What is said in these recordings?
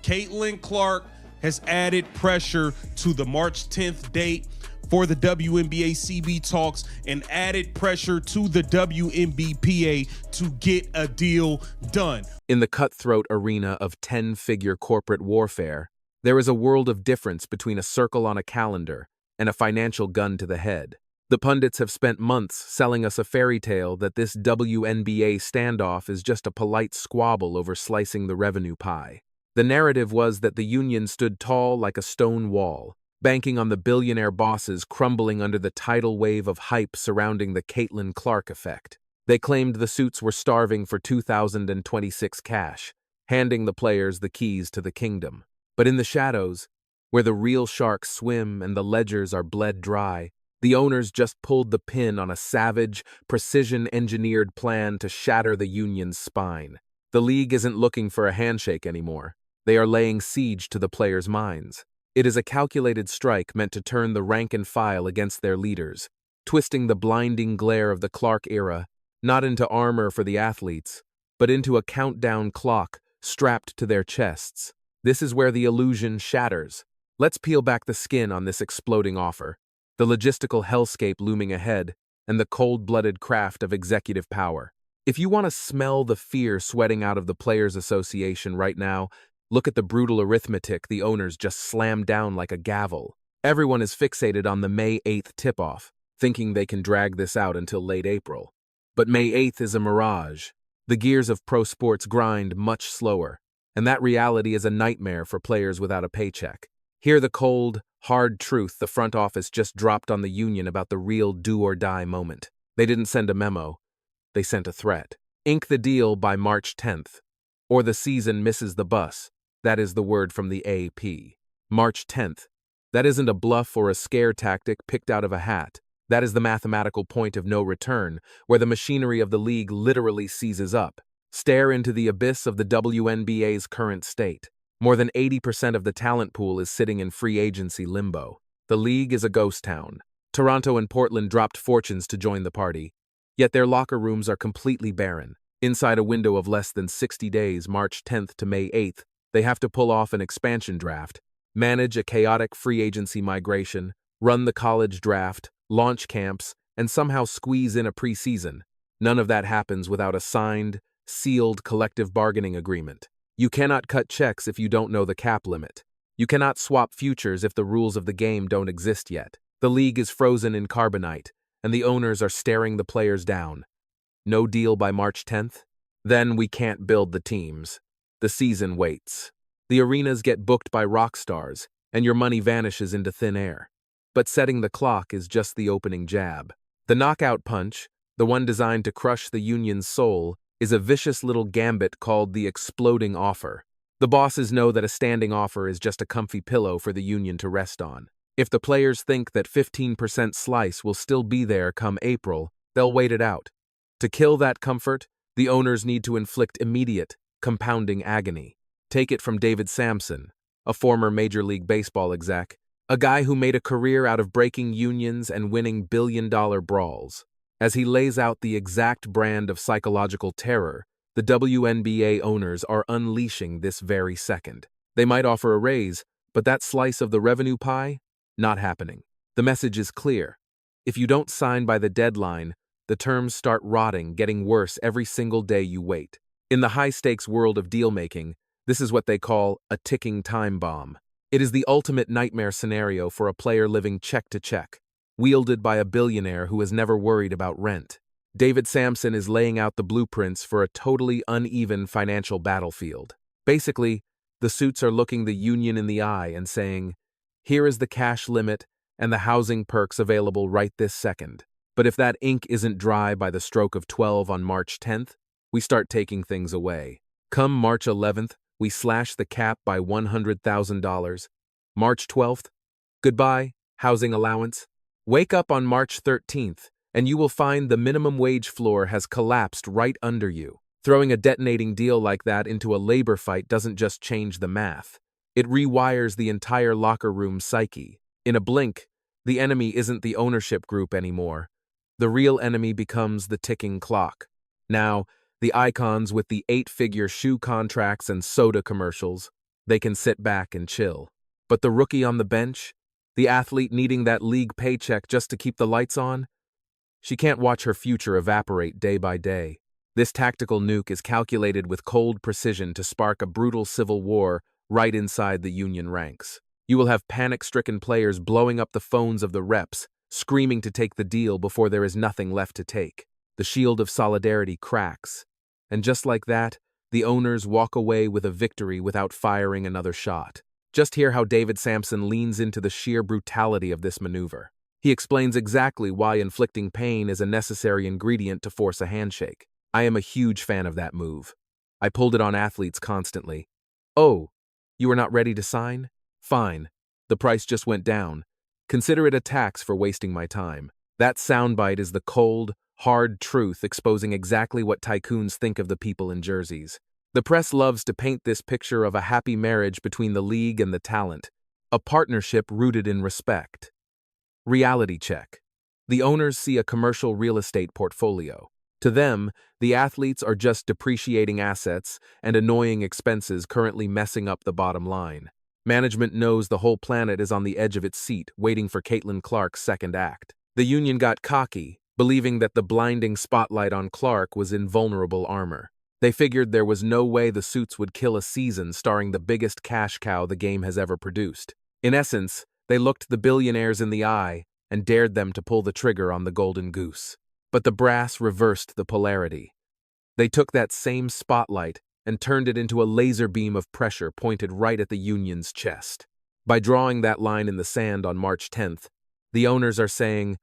Caitlin Clark has added pressure to the March 10th date for the WNBA CB talks and added pressure to the WNBPA to get a deal done. In the cutthroat arena of 10-figure corporate warfare, there is a world of difference between a circle on a calendar and a financial gun to the head. The pundits have spent months selling us a fairy tale that this WNBA standoff is just a polite squabble over slicing the revenue pie. The narrative was that the union stood tall like a stone wall, banking on the billionaire bosses crumbling under the tidal wave of hype surrounding the Caitlin Clark effect. They claimed the suits were starving for 2026 cash, handing the players the keys to the kingdom. But in the shadows, where the real sharks swim and the ledgers are bled dry, the owners just pulled the pin on a savage, precision-engineered plan to shatter the union's spine. The league isn't looking for a handshake anymore. They are laying siege to the players' minds. It is a calculated strike meant to turn the rank and file against their leaders, twisting the blinding glare of the Clark era not into armor for the athletes, but into a countdown clock strapped to their chests. This is where the illusion shatters. Let's peel back the skin on this exploding offer, the logistical hellscape looming ahead, and the cold-blooded craft of executive power. If you want to smell the fear sweating out of the Players Association right now, look at the brutal arithmetic the owners just slammed down like a gavel. Everyone is fixated on the May 8th tip-off, thinking they can drag this out until late April. But May 8th is a mirage. The gears of pro sports grind much slower, and that reality is a nightmare for players without a paycheck. Hear the cold, hard truth the front office just dropped on the union about the real do-or-die moment. They didn't send a memo. They sent a threat. Ink the deal by March 10th, or the season misses the bus. That is the word from the AP. March 10th. That isn't a bluff or a scare tactic picked out of a hat. That is the mathematical point of no return, where the machinery of the league literally seizes up. Stare into the abyss of the WNBA's current state. More than 80% of the talent pool is sitting in free agency limbo. The league is a ghost town. Toronto and Portland dropped fortunes to join the party, yet their locker rooms are completely barren. Inside a window of less than 60 days, March 10th to May 8th, they have to pull off an expansion draft, manage a chaotic free agency migration, run the college draft, launch camps, and somehow squeeze in a preseason. None of that happens without a signed, sealed collective bargaining agreement. You cannot cut checks if you don't know the cap limit. You cannot swap futures if the rules of the game don't exist yet. The league is frozen in carbonite, and the owners are staring the players down. No deal by March 10th? Then we can't build the teams. The season waits. The arenas get booked by rock stars, and your money vanishes into thin air. But setting the clock is just the opening jab. The knockout punch, the one designed to crush the union's soul, is a vicious little gambit called the exploding offer. The bosses know that a standing offer is just a comfy pillow for the union to rest on. If the players think that 15% slice will still be there come April, they'll wait it out. To kill that comfort, the owners need to inflict immediate, compounding agony. Take it from David Sampson, a former Major League Baseball exec, a guy who made a career out of breaking unions and winning billion-dollar brawls. As he lays out the exact brand of psychological terror, the WNBA owners are unleashing this very second. They might offer a raise, but that slice of the revenue pie? Not happening. The message is clear. If you don't sign by the deadline, the terms start rotting, getting worse every single day you wait. In the high-stakes world of deal-making, this is what they call a ticking time bomb. It is the ultimate nightmare scenario for a player living check to check, wielded by a billionaire who has never worried about rent. David Sampson is laying out the blueprints for a totally uneven financial battlefield. Basically, the suits are looking the union in the eye and saying, here is the cash limit and the housing perks available right this second. But if that ink isn't dry by the stroke of 12 on March 10th, we start taking things away. Come March 11th, we slash the cap by $100,000. March 12th, goodbye, housing allowance. Wake up on March 13th, and you will find the minimum wage floor has collapsed right under you. Throwing a detonating deal like that into a labor fight doesn't just change the math. It rewires the entire locker room psyche. In a blink, the enemy isn't the ownership group anymore. The real enemy becomes the ticking clock. Now, the icons with the 8-figure shoe contracts and soda commercials, they can sit back and chill. But the rookie on the bench, the athlete needing that league paycheck just to keep the lights on, she can't watch her future evaporate day by day. This tactical nuke is calculated with cold precision to spark a brutal civil war right inside the union ranks. You will have panic-stricken players blowing up the phones of the reps, screaming to take the deal before there is nothing left to take. The shield of solidarity cracks, and just like that, the owners walk away with a victory without firing another shot. Just hear how David Sampson leans into the sheer brutality of this maneuver. He explains exactly why inflicting pain is a necessary ingredient to force a handshake. I am a huge fan of that move. I pulled it on athletes constantly. Oh, you are not ready to sign? Fine. The price just went down. Consider it a tax for wasting my time. That soundbite is the cold, hard truth exposing exactly what tycoons think of the people in jerseys. The press loves to paint this picture of a happy marriage between the league and the talent, a partnership rooted in respect. Reality check. The owners see a commercial real estate portfolio. To them, the athletes are just depreciating assets and annoying expenses currently messing up the bottom line. Management knows the whole planet is on the edge of its seat, waiting for Caitlin Clark's second act. The union got cocky, believing that the blinding spotlight on Clark was invulnerable armor. They figured there was no way the suits would kill a season starring the biggest cash cow the game has ever produced. In essence, they looked the billionaires in the eye and dared them to pull the trigger on the golden goose. But the brass reversed the polarity. They took that same spotlight and turned it into a laser beam of pressure pointed right at the union's chest. By drawing that line in the sand on March 10th, the owners are saying,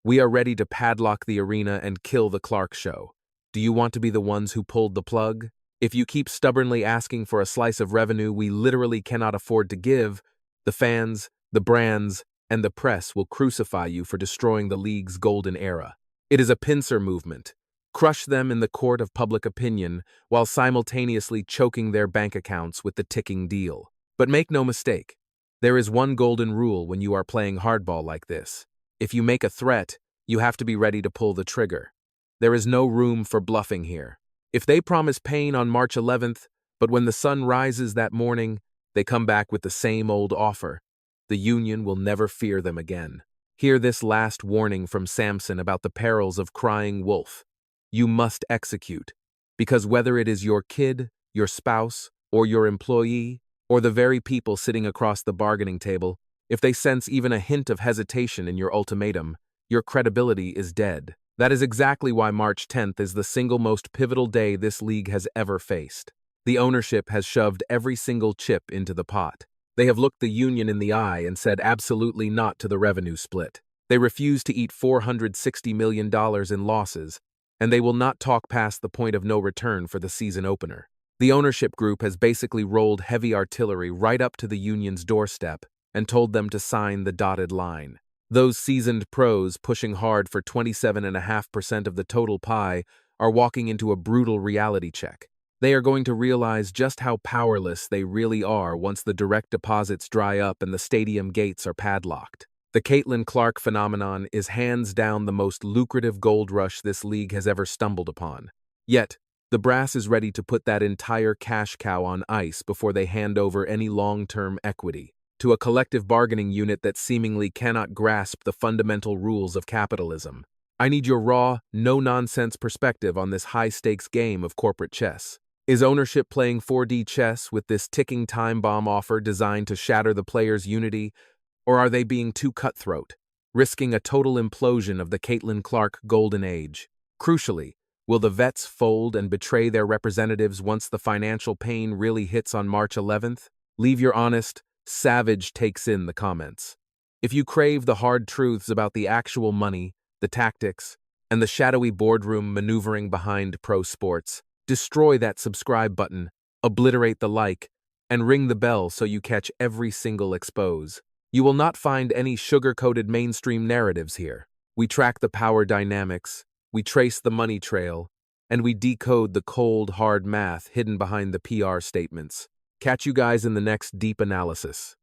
"We are ready to padlock the arena and kill the Clark show. Do you want to be the ones who pulled the plug? If you keep stubbornly asking for a slice of revenue we literally cannot afford to give, the fans, the brands, and the press will crucify you for destroying the league's golden era." It is a pincer movement. Crush them in the court of public opinion while simultaneously choking their bank accounts with the ticking deal. But make no mistake, there is one golden rule when you are playing hardball like this. If you make a threat, you have to be ready to pull the trigger. There is no room for bluffing here. If they promise pain on March 11th, but when the sun rises that morning, they come back with the same old offer, the union will never fear them again. Hear this last warning from Sampson about the perils of crying wolf. You must execute, because whether it is your kid, your spouse, or your employee, or the very people sitting across the bargaining table, if they sense even a hint of hesitation in your ultimatum, your credibility is dead. That is exactly why March 10th is the single most pivotal day this league has ever faced. The ownership has shoved every single chip into the pot. They have looked the union in the eye and said absolutely not to the revenue split. They refuse to eat $460 million in losses, and they will not talk past the point of no return for the season opener. The ownership group has basically rolled heavy artillery right up to the union's doorstep and told them to sign the dotted line. Those seasoned pros pushing hard for 27.5% of the total pie are walking into a brutal reality check. They are going to realize just how powerless they really are once the direct deposits dry up and the stadium gates are padlocked. The Caitlin Clark phenomenon is hands down the most lucrative gold rush this league has ever stumbled upon. Yet, the brass is ready to put that entire cash cow on ice before they hand over any long-term equity to a collective bargaining unit that seemingly cannot grasp the fundamental rules of capitalism. I need your raw, no-nonsense perspective on this high-stakes game of corporate chess. Is ownership playing 4D chess with this ticking time bomb offer designed to shatter the players' unity, or are they being too cutthroat, risking a total implosion of the Caitlin Clark golden age? Crucially, will the vets fold and betray their representatives once the financial pain really hits on March 11th? Leave your honest, savage takes in the comments. If you crave the hard truths about the actual money, the tactics, and the shadowy boardroom maneuvering behind pro sports, destroy that subscribe button, obliterate the like, and ring the bell so you catch every single expose. You will not find any sugar-coated mainstream narratives here. We track the power dynamics, we trace the money trail, and we decode the cold, hard math hidden behind the PR statements. Catch you guys in the next deep analysis.